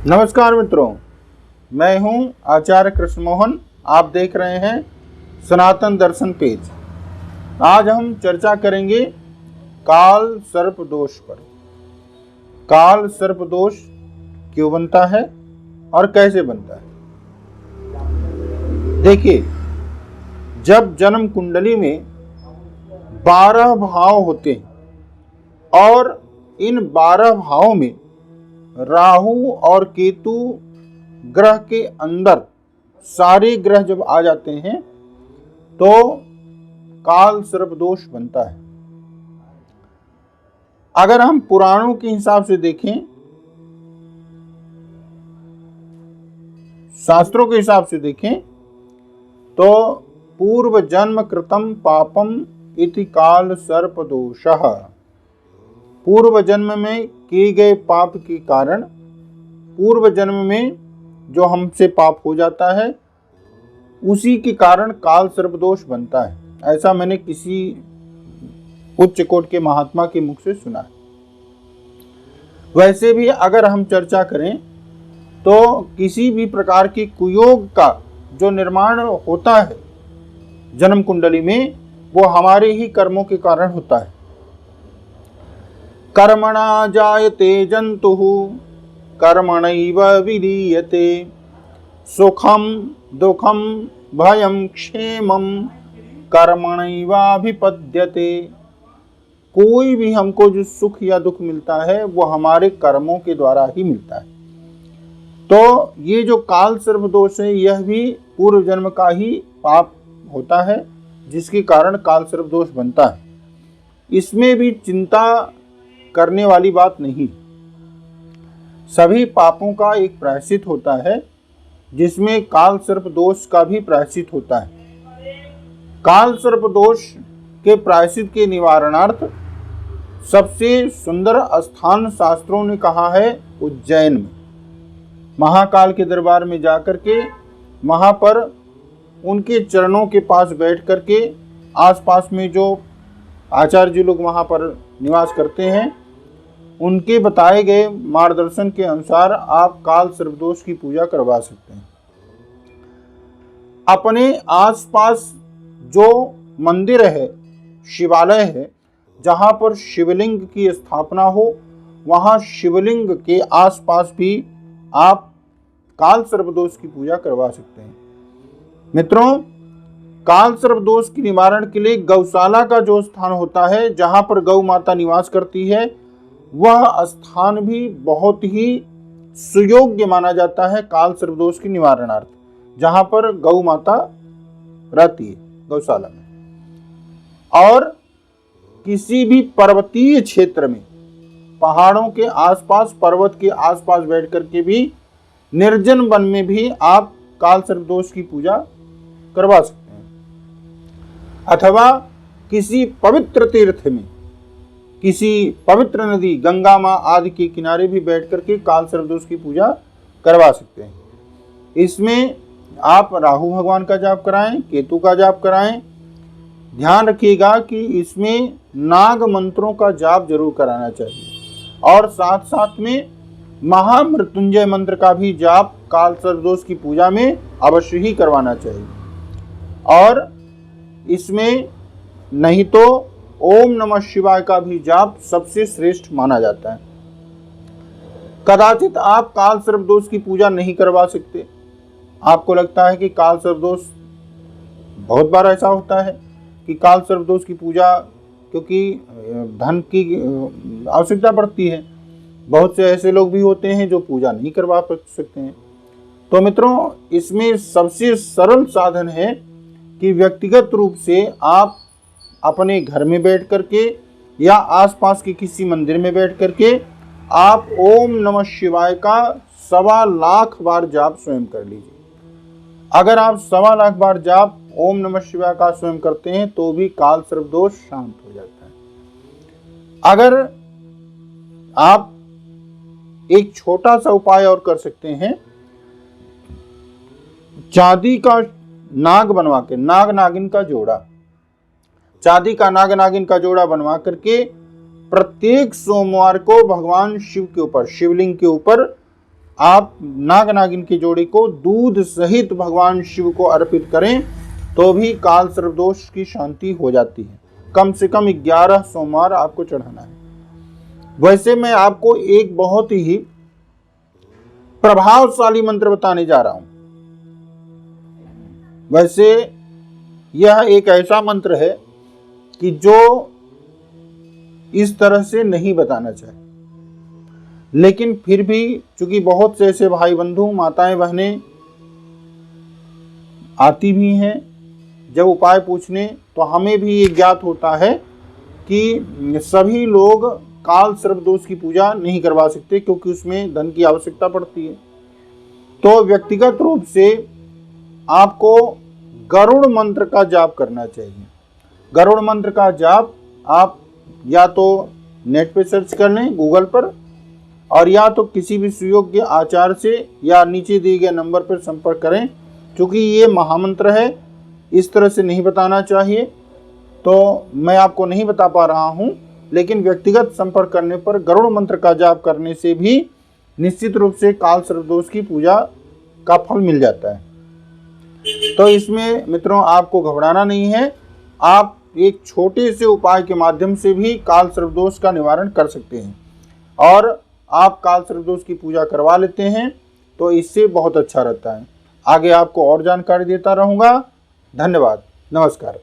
नमस्कार मित्रों, मैं हूं आचार्य कृष्ण मोहन। आप देख रहे हैं सनातन दर्शन पेज। आज हम चर्चा करेंगे काल सर्प दोष पर। काल सर्प दोष क्यों बनता है और कैसे बनता है। देखिए, जब जन्म कुंडली में 12 भाव होते हैं और इन 12 भावों में राहु और केतु ग्रह के अंदर सारे ग्रह जब आ जाते हैं तो काल सर्प दोष बनता है। अगर हम पुराणों के हिसाब से देखें, शास्त्रों के हिसाब से देखें तो पूर्व जन्म कृतम पापम इति काल सर्प दोषः। पूर्व जन्म में किए गए पाप के कारण पूर्व जन्म में जो हमसे पाप हो जाता है उसी के कारण काल सर्प दोष बनता है। ऐसा मैंने किसी उच्च कोटि के महात्मा के मुख से सुना है। वैसे भी अगर हम चर्चा करें तो किसी भी प्रकार की कुयोग का जो निर्माण होता है जन्म कुंडली में, वो हमारे ही कर्मों के कारण होता है। कर्मणा जायते जंतुः कर्मणैव विलीयते, सुखम दुखम भयम क्षेमम कर्मणैवाभिपद्यते। कोई भी हमको जो सुख या दुख मिलता है वो हमारे कर्मों के द्वारा ही मिलता है। तो ये जो काल सर्प दोष है यह भी पूर्व जन्म का ही पाप होता है जिसके कारण काल सर्प दोष बनता है। इसमें भी चिंता करने वाली बात नहीं। सभी पापों का एक प्रायश्चित होता है जिसमें काल सर्प दोष का भी प्रायश्चित होता है। काल सर्प दोष के प्रायश्चित के निवारणार्थ सबसे सुंदर स्थान शास्त्रों ने कहा है उज्जैन में। महाकाल के दरबार में जाकर के वहां पर उनके चरणों के पास बैठ करके आसपास में जो आचार्य जी लोग वहां पर निवास करते हैं उनके बताए गए मार्गदर्शन के अनुसार आप काल सर्प दोष की पूजा करवा सकते हैं। अपने आसपास जो मंदिर है, शिवालय है, जहां पर शिवलिंग की स्थापना हो, वहां शिवलिंग के आसपास भी आप काल सर्प दोष की पूजा करवा सकते हैं। मित्रों, काल सर्प दोष के निवारण के लिए गौशाला का जो स्थान होता है जहां पर गौ माता निवास करती है, वह स्थान भी बहुत ही सुयोग्य माना जाता है काल सर्प दोष के निवारणार्थ, जहां पर गौ माता रहती है गौशाला में। और किसी भी पर्वतीय क्षेत्र में, पहाड़ों के आसपास, पर्वत के आसपास बैठ करके भी, निर्जन वन में भी आप काल सर्प दोष की पूजा करवा सकते हैं। अथवा किसी पवित्र तीर्थ में, किसी पवित्र नदी, गंगा माँ आदि के किनारे भी बैठ करके काल सर्प दोष की पूजा करवा सकते हैं। इसमें आप राहु भगवान का जाप कराएं, केतु का जाप कराएं। ध्यान रखिएगा कि इसमें नाग मंत्रों का जाप जरूर कराना चाहिए और साथ साथ में महामृत्युंजय मंत्र का भी जाप काल सर्प दोष की पूजा में अवश्य ही करवाना चाहिए। और इसमें नहीं तो ओम नमः शिवाय का भी जाप सबसे श्रेष्ठ माना जाता है। कदाचित आप काल सर्प दोष की पूजा नहीं करवा सकते। आपको लगता है कि काल सर्प दोष, बहुत बार ऐसा होता है कि काल सर्प दोष की पूजा, क्योंकि धन की आवश्यकता पड़ती है, बहुत से ऐसे लोग भी होते हैं जो पूजा नहीं करवा सकते हैं। तो मित्रों, इसमें सबसे सरल साधन है कि व्यक्तिगत रूप से आप अपने घर में बैठ करके या आसपास के किसी मंदिर में बैठ करके आप ओम नमः शिवाय का 1.25 लाख बार जाप स्वयं कर लीजिए। अगर आप 1.25 लाख बार जाप ओम नमः शिवाय का स्वयं करते हैं तो भी काल सर्प दोष शांत हो जाता है। अगर आप एक छोटा सा उपाय और कर सकते हैं, चांदी का नाग बनवा के, नाग नागिन का जोड़ा, चांदी का नाग नागिन का जोड़ा बनवा करके प्रत्येक सोमवार को भगवान शिव के ऊपर, शिवलिंग के ऊपर आप नाग नागिन की जोड़ी को दूध सहित भगवान शिव को अर्पित करें तो भी काल सर्प दोष की शांति हो जाती है। कम से कम 11 सोमवार आपको चढ़ाना है। वैसे मैं आपको एक बहुत ही प्रभावशाली मंत्र बताने जा रहा हूं। वैसे यह एक ऐसा मंत्र है कि जो इस तरह से नहीं बताना चाहिए, लेकिन फिर भी चूंकि बहुत से ऐसे भाई बंधु माताएं बहनें आती भी हैं जब उपाय पूछने, तो हमें भी ये ज्ञात होता है कि सभी लोग काल सर्प दोष की पूजा नहीं करवा सकते, क्योंकि उसमें धन की आवश्यकता पड़ती है। तो व्यक्तिगत रूप से आपको गरुड़ मंत्र का जाप करना चाहिए। गरुड़ मंत्र का जाप आप या तो नेट पे सर्च कर लें गूगल पर, और या तो किसी भी सुयोग्य आचार्य से या नीचे दिए गए नंबर पर संपर्क करें। क्योंकि ये महामंत्र है, इस तरह से नहीं बताना चाहिए, तो मैं आपको नहीं बता पा रहा हूँ। लेकिन व्यक्तिगत संपर्क करने पर गरुड़ मंत्र का जाप करने से भी निश्चित रूप से काल सर्प दोष की पूजा का फल मिल जाता है। तो इसमें मित्रों आपको घबराना नहीं है। आप एक छोटे से उपाय के माध्यम से भी काल सर्प दोष का निवारण कर सकते हैं, और आप काल सर्प दोष की पूजा करवा लेते हैं तो इससे बहुत अच्छा रहता है। आगे आपको और जानकारी देता रहूँगा। धन्यवाद, नमस्कार।